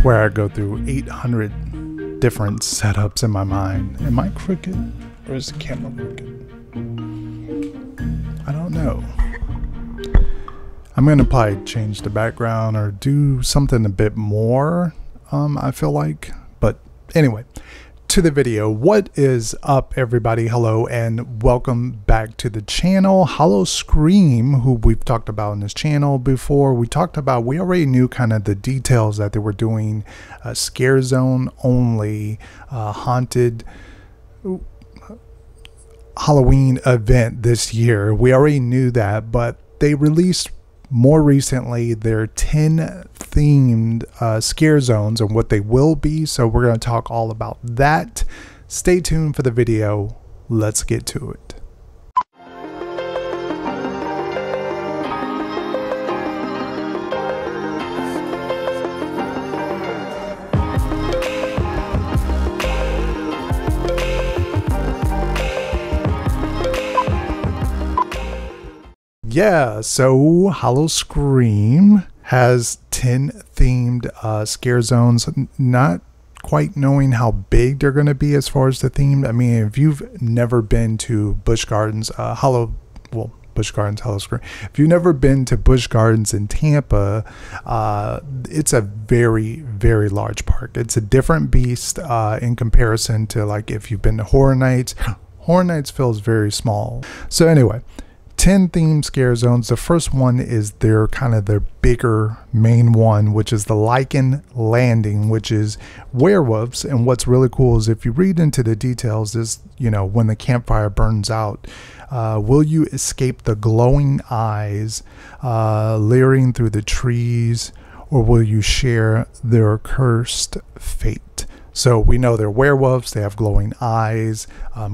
swear I go through 800 different setups in my mind. Am I crooked or is the camera crooked? I don't know. I'm gonna probably change the background or do something a bit more, I feel like. But anyway, to the video. What is up, everybody? Hello and welcome back to the channel. Howl O Scream, who we've talked about on this channel before. We already knew kind of the details that they were doing a scare zone only haunted Halloween event this year. We already knew that, but they released more recently their 10 themed scare zones and what they will be. So we're going to talk all about that. Stay tuned for the video. Let's get to it. Yeah, so Howl O Scream has 10 themed scare zones. Not quite knowing how big they're going to be as far as the theme. I mean, if you've never been to Busch Gardens, Busch Gardens, Howl O Scream. If you've never been to Busch Gardens in Tampa, it's a very, very large park. It's a different beast in comparison to like if you've been to Horror Nights. Horror Nights feels very small. So anyway, 10 themed scare zones. The first one is their bigger main one, which is the Lycan Landing, which is werewolves. And what's really cool is if you read into the details is, you know, when the campfire burns out, will you escape the glowing eyes leering through the trees, or will you share their cursed fate? So we know they're werewolves. They have glowing eyes,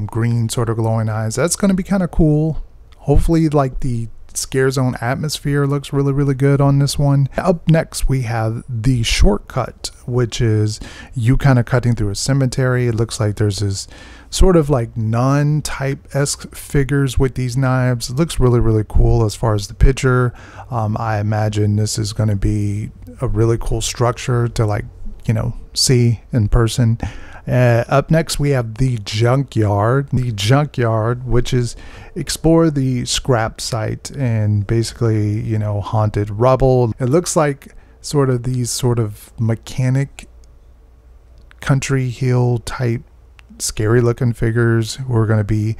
green sort of glowing eyes. That's going to be kind of cool. Hopefully, like, the scare zone atmosphere looks really, really good on this one. Up next, we have the shortcut, which is you kind of cutting through a cemetery. It looks like there's this sort of like nun type-esque figures with these knives. It looks really, really cool as far as the picture. I imagine this is going to be a really cool structure to, like, you know, see in person. Up next, we have the Junkyard. The Junkyard, which is explore the scrap site and basically, you know, haunted rubble. It looks like sort of these sort of mechanic country hill type scary looking figures who are going to be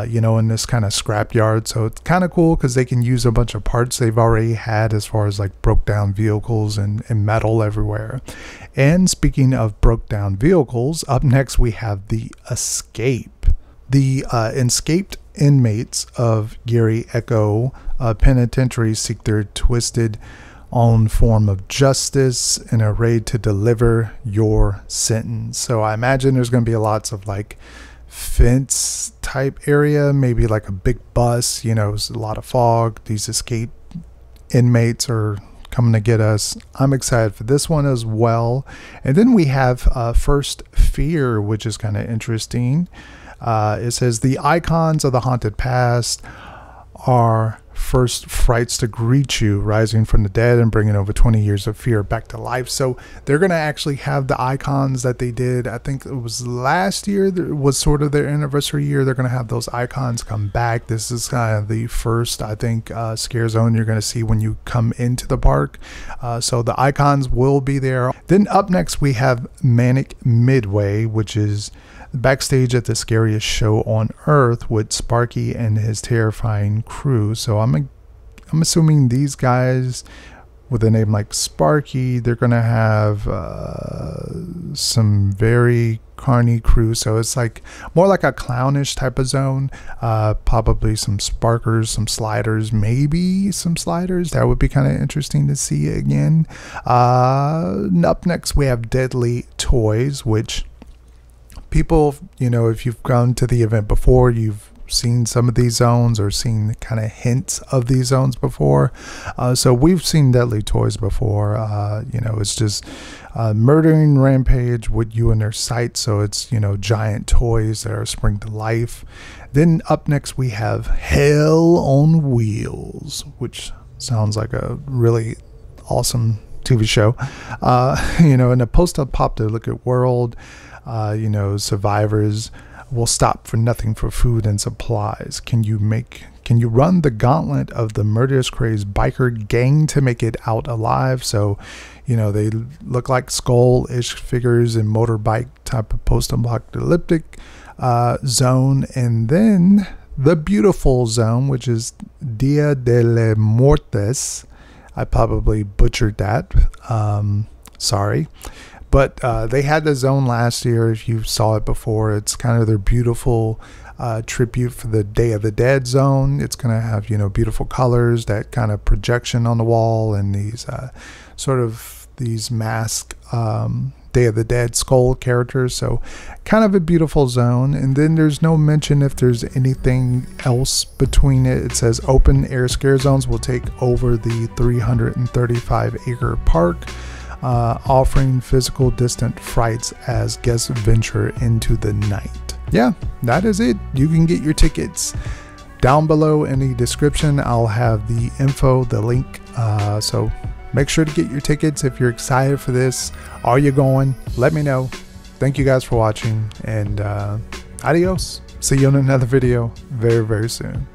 you know, in this kind of scrap yard. So it's kind of cool because they can use a bunch of parts they've already had as far as like broke down vehicles and metal everywhere. And speaking of broke down vehicles, up next we have the Escape. The escaped inmates of Gary Echo Penitentiary seek their twisted own form of justice in a raid to deliver your sentence. So I imagine there's going to be lots of like fence type area, maybe like a big bus, you know, a lot of fog. These escaped inmates are coming to get us. I'm excited for this one as well. And then we have First Fear, which is kind of interesting. It says the icons of the haunted past are first frights to greet you, rising from the dead and bringing over 20 years of fear back to life. So they're going to actually have the icons that they did, I think it was last year, that was sort of their anniversary year. They're going to have those icons come back. This is kind of the first, I think, scare zone you're going to see when you come into the park. So the icons will be there. Then up next we have Manic Midway, which is backstage at the scariest show on earth with Sparky and his terrifying crew. So I'm assuming these guys with a name like Sparky, they're gonna have some very carny crew. So it's like more like a clownish type of zone. Probably some sparkers, some sliders, maybe some sliders. That would be kind of interesting to see again. Up next we have Deadly Toys, which people, you know, if you've gone to the event before, you've seen some of these zones or seen kind of hints of these zones before. So we've seen Deadly Toys before. You know, it's just murdering rampage with you in their sights. So it's, you know, giant toys that are spring to life. Then up next we have Hell on Wheels, which sounds like a really awesome TV show. You know, in a post-apocalyptic world, you know, survivors will stop for nothing for food and supplies. Can you run the gauntlet of the murderous crazed biker gang to make it out alive? So, you know, they look like skull-ish figures in motorbike type of post-apocalyptic zone. And then the beautiful zone, which is Dia de los Muertos. I probably butchered that. Sorry. But they had the zone last year. If you saw it before, it's kind of their beautiful tribute for the Day of the Dead zone. It's going to have, you know, beautiful colors, that kind of projection on the wall, and these sort of these masked Day of the Dead skull characters. So kind of a beautiful zone. And then there's no mention if there's anything else between it. It says open air scare zones will take over the 335 acre park, offering physical distant frights as guests venture into the night. Yeah, that is it. You can get your tickets down below in the description. I'll have the info, the link. So make sure to get your tickets if you're excited for this. Are you going? Let me know. Thank you guys for watching, and adios. See you in another video very, very soon.